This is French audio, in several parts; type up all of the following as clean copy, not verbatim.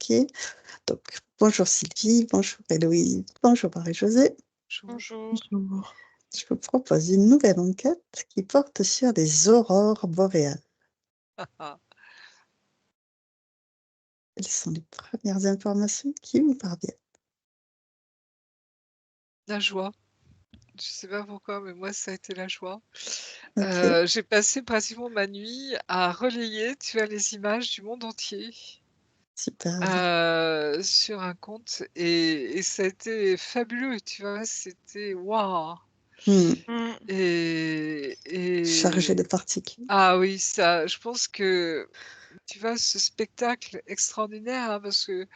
OK. Donc, bonjour Sylvie, bonjour Héloïse, bonjour Marie-Josée. Bonjour. Bonjour. Bonjour. Je vous propose une nouvelle enquête qui porte sur les aurores boréales. Quelles sont les premières informations qui vous parviennent? La joie. Je sais pas pourquoi, mais moi, ça a été la joie. OK, J'ai passé pratiquement ma nuit à relayer, tu vois, les images du monde entier, super. sur un compte et ça a été fabuleux, tu vois? C'était waouh! Mmh. Mmh. Chargé de Et particules. ah oui, ça je pense que, tu vois, ce spectacle extraordinaire, hein, parce que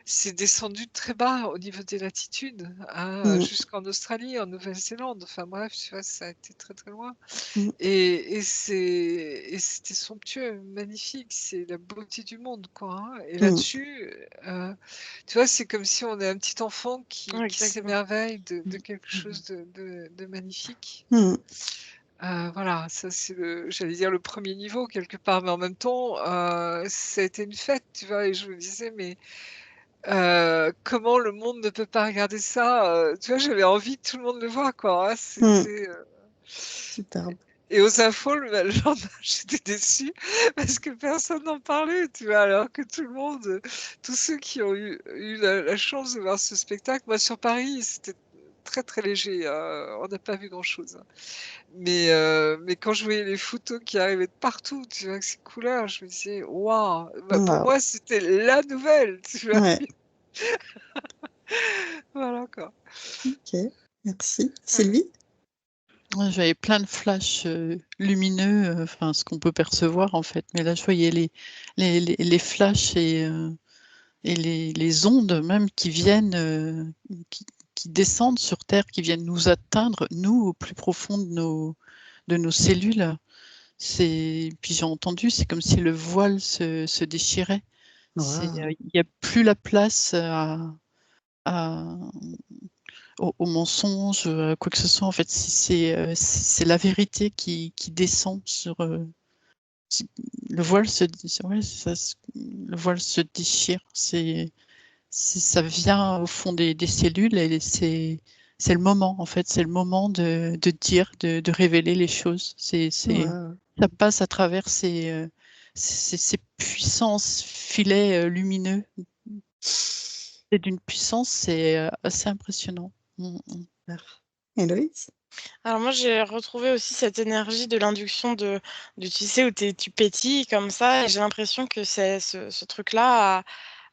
c'est descendu très bas au niveau des latitudes, hein, Mmh. jusqu'en Australie, en Nouvelle-Zélande. Enfin bref, tu vois, ça a été très, très loin Mmh. et c'était somptueux, magnifique, c'est la beauté du monde, quoi, hein et Mmh. là-dessus, tu vois, c'est comme si on est un petit enfant Ouais, qui exactement. s'émerveille de quelque chose de magnifique. Mmh. Voilà, ça c'est le j'allais dire le premier niveau quelque part, mais en même temps, ça a été une fête, tu vois? Et je me disais: «Mais comment le monde ne peut pas regarder ça?» Tu vois, j'avais envie que tout le monde le voie, quoi, hein. Mmh. C'était, Superbe. et aux infos, le lendemain, j'étais déçue parce que personne n'en parlait, tu vois? Alors que tout le monde, tous ceux qui ont eu la chance de voir ce spectacle, moi sur Paris, c'était très, très léger, on n'a pas vu grand-chose, hein. Mais quand je voyais les photos qui arrivaient de partout, tu vois, avec ces couleurs, je me disais: «Waouh!» Bah, pour Waouh! moi, c'était la nouvelle, tu vois? Ouais, Voilà, quoi. OK, merci. Mmh. Sylvie? Ouais, j'avais plein de flashs, lumineux, enfin ce qu'on peut percevoir en fait, mais là je voyais les flashs et les ondes même qui viennent, qui descendent sur terre, qui viennent nous atteindre, nous, au plus profond de nos cellules. Puis j'ai entendu, c'est comme si le voile se déchirait. Waouh! Il y a plus la place, à au mensonge, quoi que ce soit en fait. C'est la vérité qui descend sur, si le voile ouais, le voile se déchire. Ça vient au fond des cellules et c'est le moment en fait, c'est le moment de dire, de révéler les choses. Waouh! Ça passe à travers ces puissants filets, lumineux. C'est d'une puissance, c'est, assez impressionnant. Super. Héloïse? Alors moi, j'ai retrouvé aussi cette énergie de l'induction de tu sais, où tu pétilles comme ça et j'ai l'impression que c'est ce truc-là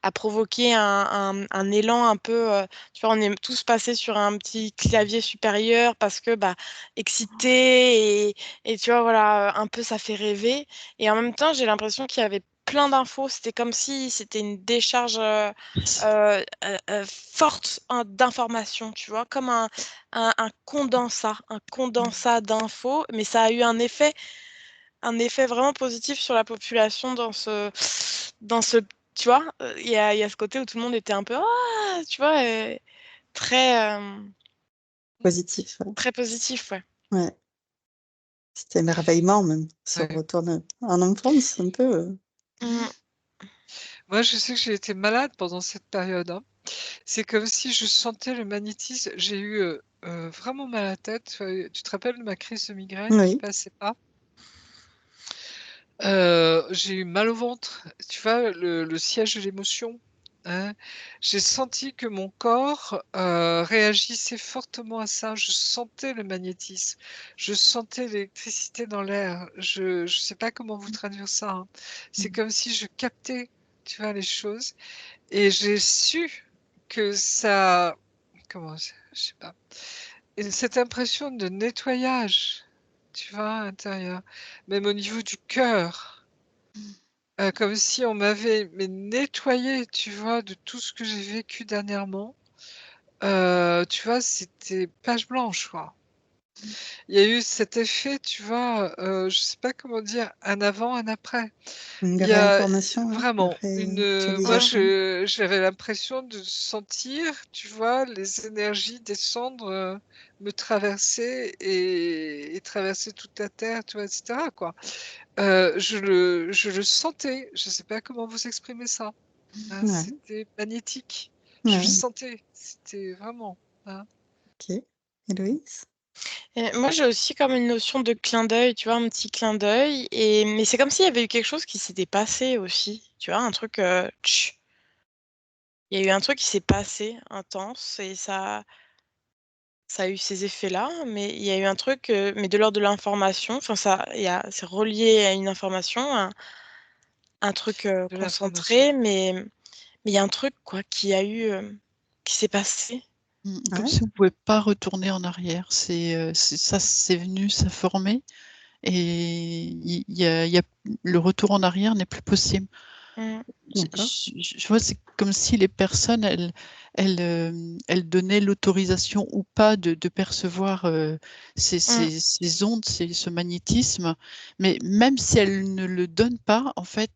a provoqué un élan un peu, tu vois, on est tous passés sur un petit clavier supérieur parce que, bah, excités et tu vois, voilà, un peu ça fait rêver et en même temps, j'ai l'impression qu'il y avait plein d'infos. C'était comme si c'était une décharge, forte, hein, d'informations, tu vois? Comme un condensat d'infos, mais ça a eu un effet vraiment positif sur la population dans ce tu vois? Il y a ce côté où tout le monde était un peu: «Ah!» tu vois? Très, Positif, ouais. très positif, ouais. Ouais. C'était émerveillement même, se Ouais. retourne en enfance un peu, Mmh. Moi, je sais que j'ai été malade pendant cette période, hein. C'est comme si je sentais le magnétisme. J'ai eu, vraiment mal à la tête, tu te rappelles de ma crise de migraine qui oui. passait pas? J'ai eu mal au ventre, tu vois? Le siège de l'émotion, hein. J'ai senti que mon corps, réagissait fortement à ça. Je sentais le magnétisme, je sentais l'électricité dans l'air. Je sais pas comment vous traduire ça, hein. C'est Mmh. comme si je captais, tu vois, les choses et j'ai su que ça comment je sais pas. Et cette impression de nettoyage, tu vois, intérieur, même au niveau du cœur. Comme si on m'avait mais nettoyée, tu vois, de tout ce que j'ai vécu dernièrement. Tu vois, c'était page blanche, quoi. Il y a eu cet effet, tu vois, je sais pas comment dire, un avant, un après. Une Il y a réinformation, ouais, vraiment une, moi Ouais. réutilisation. j'avais l'impression de sentir, tu vois, les énergies descendre, me traverser et traverser toute la terre, tu vois, et cetera, quoi. Je le sentais, je sais pas comment vous exprimer ça. hein, Ouais, c'était magnétique. Je le ouais, sentais, c'était vraiment. Hein. ok. Héloïse? Et moi, j'ai aussi comme une notion de clin d'œil, tu vois, un petit clin d'œil. Mais c'est comme s'il y avait eu quelque chose qui s'était passé aussi, tu vois, un truc. Il y a eu un truc qui s'est passé intense et ça a eu ces effets-là, mais il y a eu un truc, mais de l'ordre de l'information. Enfin, c'est relié à une information, un truc De l'information. concentré, mais il y a un truc quoi qui s'est passé. Comme Ouais, si on ne pouvait pas retourner en arrière. Ça, c'est venu, ça formait, et le retour en arrière n'est plus possible. Mmh. d'accord. Je vois, c'est comme si les personnes, elles donnaient l'autorisation ou pas de percevoir Mmh. ces ondes, ce magnétisme, mais même si elles ne le donnent pas, en fait,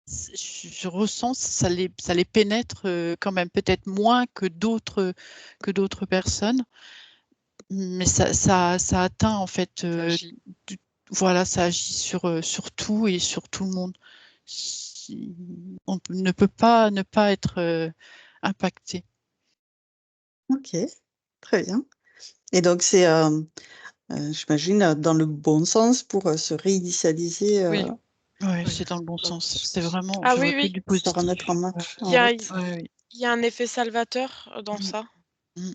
je ressens, ça les pénètre quand même, peut-être moins que d'autres personnes, mais ça atteint en fait, Ça agit. voilà, ça agit sur tout et sur tout le monde. On ne peut pas ne pas être impacté. Ok, très bien. Et donc, c'est, j'imagine, dans le bon sens pour se réinitialiser, Oui, Oui, oui. c'est dans le bon Dans le bon sens. C'est sens. vraiment, Ah je oui, vois que oui, du se remettre en positif. Ouais, marche, il y en a route. ouais, oui. il y a un effet salvateur dans Mm, ça. mm,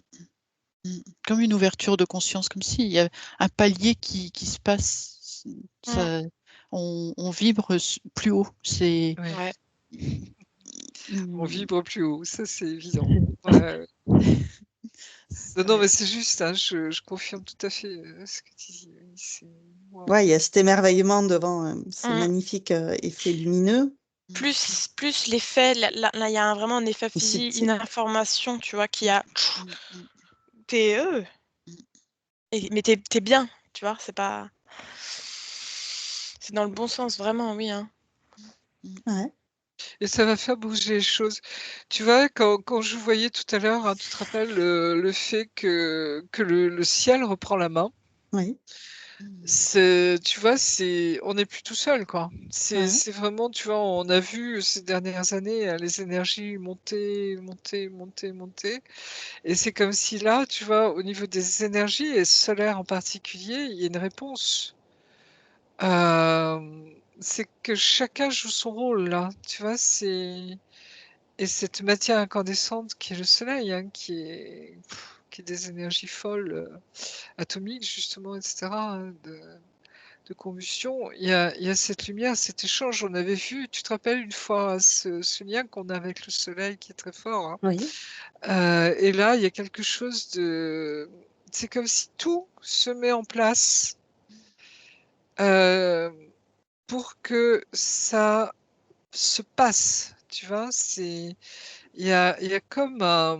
mm. Comme une ouverture de conscience, comme s'il y a un palier qui se passe. Mmh. Ça, on vibre plus haut. C'est. Oui. Ouais. On Mm, vibre plus haut, ça c'est évident. Ouais. Non, non, ouais. mais c'est juste, hein, je confirme tout à fait ce que tu dis. Oui, waouh. Ouais, il y a cet émerveillement devant ces Mmh. magnifiques effets lumineux. Plus l'effet, là, il y a vraiment un effet Mais c'est, physique, une information, tu vois, qui a Mm, mm, t'es mm, mais t'es bien, tu vois? C'est dans le bon sens, vraiment, oui, hein. mm. ouais, Et ça va faire bouger les choses. Tu vois, quand je voyais tout à l'heure, hein, tu te rappelles le fait que le ciel reprend la main. oui, Tu vois, on n'est plus tout seul, quoi. ouais, C'est vraiment, tu vois, on a vu ces dernières années les énergies monter, monter, monter, monter. Et c'est comme si là, tu vois, au niveau des énergies, et solaires en particulier, il y a une réponse. C'est que chacun joue son rôle, là. Tu vois, et cette matière incandescente qui est le soleil, hein, qui est des énergies folles, atomiques, justement, etc., hein, de combustion, il y a cette lumière, cet échange. On avait vu, tu te rappelles une fois ce lien qu'on a avec le soleil qui est très fort, hein. oui, Et là, il y a quelque chose de. C'est comme si tout se met en place euh, pour que ça se passe. Tu vois, il y a comme un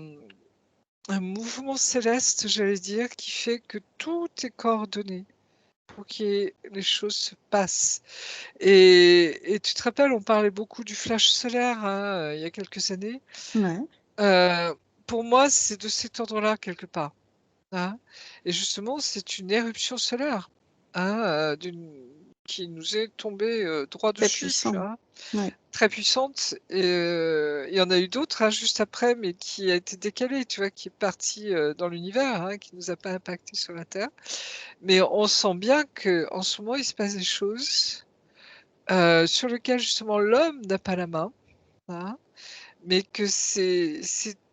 mouvement céleste, j'allais dire, qui fait que tout est coordonné pour que les choses se passent. Et tu te rappelles, on parlait beaucoup du flash solaire, hein, il y a quelques années. ouais. Pour moi, c'est de cet ordre-là, quelque part. Hein. Et justement, c'est une éruption solaire, hein, qui nous est tombée droit Très dessus, puissant. hein, Ouais. très puissante. Et il y en a eu d'autres, hein, juste après, mais qui a été décalée, tu vois, qui est partie dans l'univers, hein, qui nous a pas impacté sur la Terre. Mais on sent bien que en ce moment, il se passe des choses sur lesquelles justement l'homme n'a pas la main, hein, mais que c'est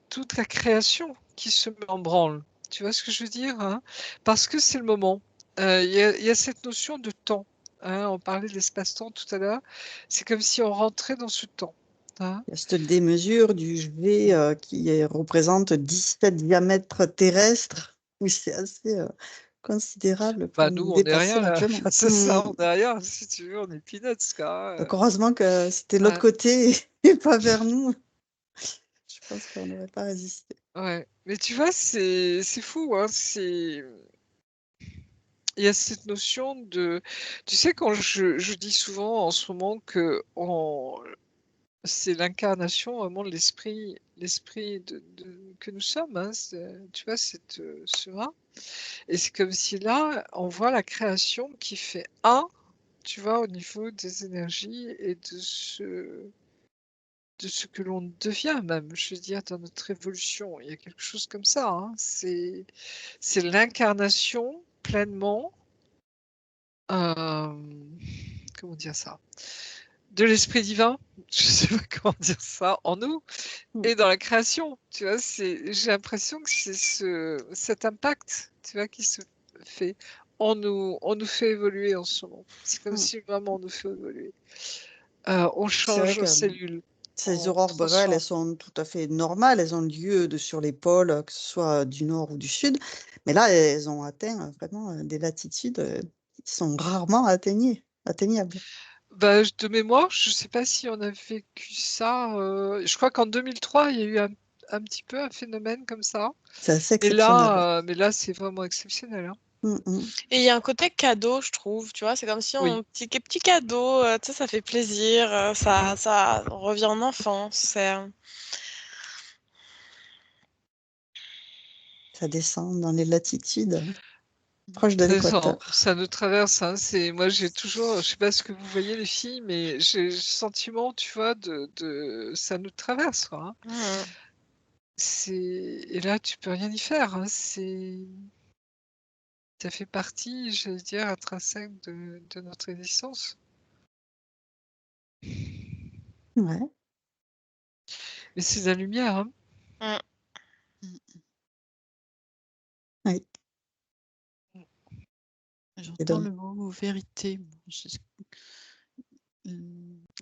toute la création qui se met en branle. Tu vois ce que je veux dire, hein? Parce que c'est le moment. Il y a cette notion de temps, hein, on parlait de l'espace-temps tout à l'heure. C'est comme si on rentrait dans ce temps, hein. Il y a cette démesure du V qui représente 17 diamètres terrestres. Oui, c'est assez considérable pour Bah, nous, nous on est dépasser rien là, largement. face à ça, on est rien, si tu veux, on est peanuts, quoi, Donc heureusement que c'était de l'autre ouais, côté et pas vers nous. Je pense qu'on n'aurait pas résisté. ouais. Mais tu vois, c'est fou, hein, il y a cette notion de tu sais, quand je dis souvent en ce moment que c'est l'incarnation vraiment de l'esprit que nous sommes, hein, tu vois, sera. Et c'est comme si là, on voit la création qui fait un, tu vois, au niveau des énergies et de ce que l'on devient même, je veux dire, dans notre évolution. Il y a quelque chose comme ça, hein. C'est l'incarnation pleinement, comment dire ça? De l'esprit divin, je sais pas comment dire ça, en nous Mm. et dans la création, tu vois? J'ai l'impression que c'est cet impact, tu vois, qui se fait. On nous fait évoluer en ce moment. C'est comme Mm. si vraiment on nous fait évoluer. On C'est vrai change nos que cellules, ces on aurores boréales, elles transforme. sont tout à fait normales. Elles ont lieu sur les pôles, que ce soit du nord ou du sud. Mais là, elles ont atteint vraiment des latitudes qui sont rarement atteignables. Bah, de mémoire, je sais pas si on a vécu ça, je crois qu'en 2003, il y a eu un petit peu un phénomène comme ça. C'est assez exceptionnel. Mais là, c'est vraiment exceptionnel, hein. Mm, mm. Et il y a un côté cadeau, je trouve, tu vois, c'est comme si Oui. on petit cadeau, tu sais, ça fait plaisir, ça on revient en enfance. Ça descend dans les latitudes proches de C'est ça, l'équateur. ça nous traverse, hein. Moi, j'ai toujours, je sais pas ce que vous voyez les filles, mais j'ai le sentiment, tu vois, ça nous traverse, quoi, hein. Et là, tu peux rien y faire, hein. Ça fait partie, j'allais dire, intrinsèque de notre existence. Ouais. Mais c'est de la lumière, hein. Mm. Oui. J'entends le mot vérité.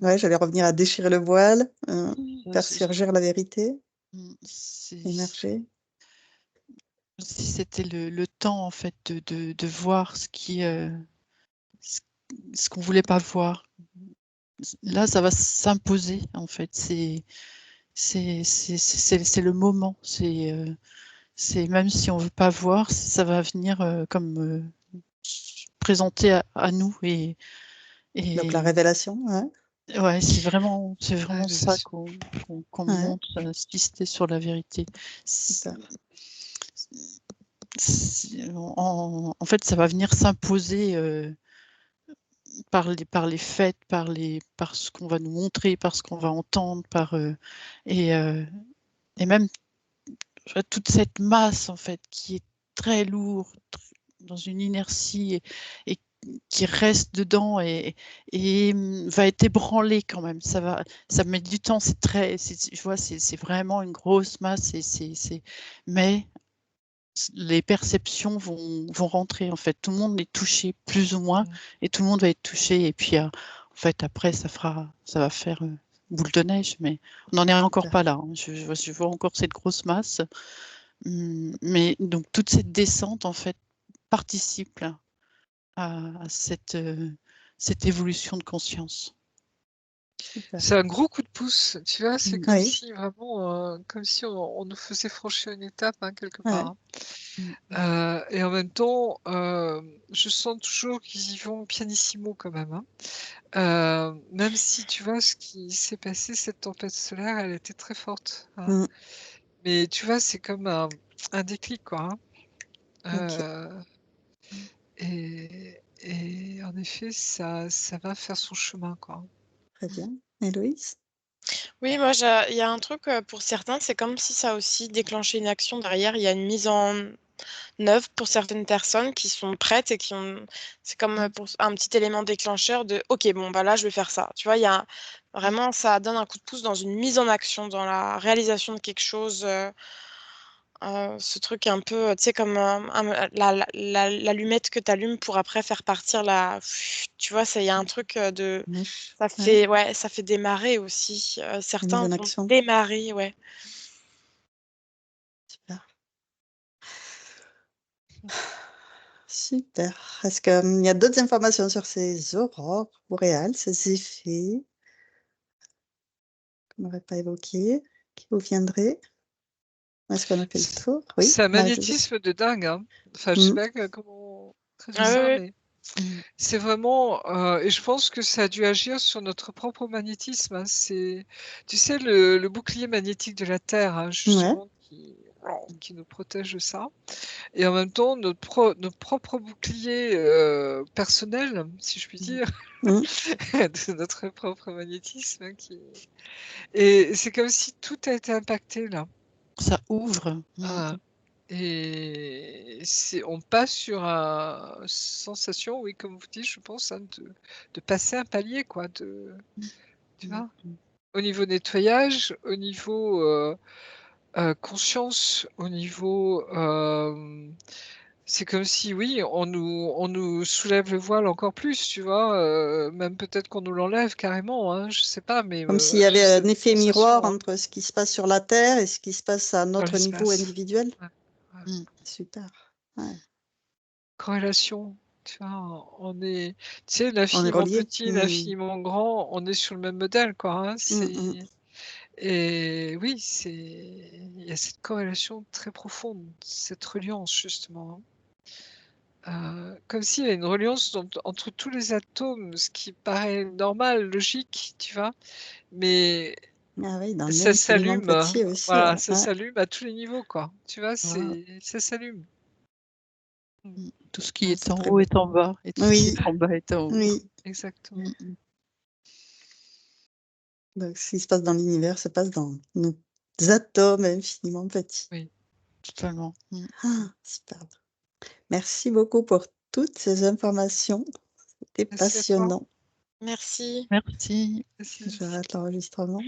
Ouais, j'allais revenir à déchirer le voile, faire C'est- surgir la vérité, C'est émerger. si c'était le temps en fait de voir ce qu'on voulait pas voir. Là, ça va s'imposer en fait. C'est le moment. C'est même si on veut pas voir, ça va venir comme se présenter à nous Donc la et révélation, ouais. ouais, c'est vraiment Ah, ça qu'on Ouais, montre, insister sur la vérité. super. En fait, ça va venir s'imposer par les faits, par ce qu'on va nous montrer, par ce qu'on va entendre, et, euh, et même toute cette masse en fait qui est très lourde, dans une inertie et qui reste dedans et va être ébranlée quand même. Ça met du temps. Je vois, c'est vraiment une grosse masse. Mais les perceptions vont rentrer en fait. Tout le monde est touché plus ou moins et tout le monde va être touché. Et puis en fait après ça va faire boule de neige. Mais on n'en est encore Super. pas là, hein. Je vois encore cette grosse masse. Mais donc toute cette descente en fait participe à cette évolution de conscience. Super. C'est un gros coup de pouce, tu vois, c'est comme Oui, si vraiment, comme si on nous faisait franchir une étape, hein, quelque ouais. part, hein. Et en même temps, je sens toujours qu'ils y vont pianissimo quand même, hein. Même si tu vois ce qui s'est passé, cette tempête solaire, elle était très forte, hein. Mm. Mais tu vois, c'est comme un déclic, quoi, hein. Ok, Et en effet, ça va faire son chemin, quoi. très bien. Héloïse? Oui, moi, il y a un truc pour certains, c'est comme si ça a aussi déclenché une action derrière. Il y a une mise en œuvre pour certaines personnes qui sont prêtes et qui ont. C'est comme pour un petit élément déclencheur de OK, bon, bah là, je vais faire ça. Tu vois, il y a vraiment, ça donne un coup de pouce dans une mise en action, dans la réalisation de quelque chose. Ce truc un peu, tu sais, comme l'allumette que tu allumes pour après faire partir tu vois, il y a un truc de. Mèche? Ça Ouais, fait, ouais, ça fait démarrer aussi. la mise Certains en vont action. démarrer, ouais. Super. Super. Est-ce qu'il y a d'autres informations sur ces aurores boréales, ces effets qu'on n'aurait pas évoqués, qui vous viendraient? Est-ce qu'on a fait le C tour? Oui, C'est un Marie-Josée? magnétisme de dingue, hein. Enfin, je sais Mm. pas comment traduire Ah, ça, ouais, mais c'est vraiment, et je pense que ça a dû agir sur notre propre magnétisme, hein. C'est, tu sais, le bouclier magnétique de la Terre, hein, Ouais. justement, qui nous protège de ça. Et en même temps, notre propre bouclier personnel, si je puis dire, Mmh. de notre propre magnétisme. Et c'est comme si tout a été impacté là. Ça ouvre. Ah. Et on passe sur une sensation, oui, comme vous dites, je pense, hein, de passer un palier, quoi. Tu vois, au niveau nettoyage, au niveau conscience, au niveau. C'est comme si, oui, on nous soulève le voile encore plus, tu vois. Même peut-être qu'on nous l'enlève carrément, hein, je sais pas, mais Comme s'il y j'ai avait un cette effet miroir sensation, hein, entre ce qui se passe sur la Terre et ce qui se passe à dans notre niveau l'espace. individuel. Ouais, ouais. Mm. Super. Ouais. Corrélation, tu vois, on est, tu sais, On est l'infiniment reliés. petit, l'infiniment grand, on est sur le même modèle, quoi, hein, et oui, il y a cette corrélation très profonde, cette reliance, justement, hein. Comme s'il y avait une reliance entre tous les atomes, ce qui paraît normal, logique, tu vois, mais Ah oui, dans ça l'infiniment s'allume, petit aussi. voilà, Ouais. ça Ouais. s'allume à tous les niveaux, quoi, tu vois, Voilà. ça s'allume. Tout ce qui Ah, est c'est en très haut beau. est en bas, et tout ce qui Oui, est en bas est en haut. oui. Exactement. Mm. Donc, ce qui se passe dans l'univers se passe dans nos atomes infiniment petits. Oui. Totalement. Ah, superbe. Merci beaucoup pour toutes ces informations. C'était Merci à toi. passionnant. Merci. Merci. Merci. J'arrête l'enregistrement.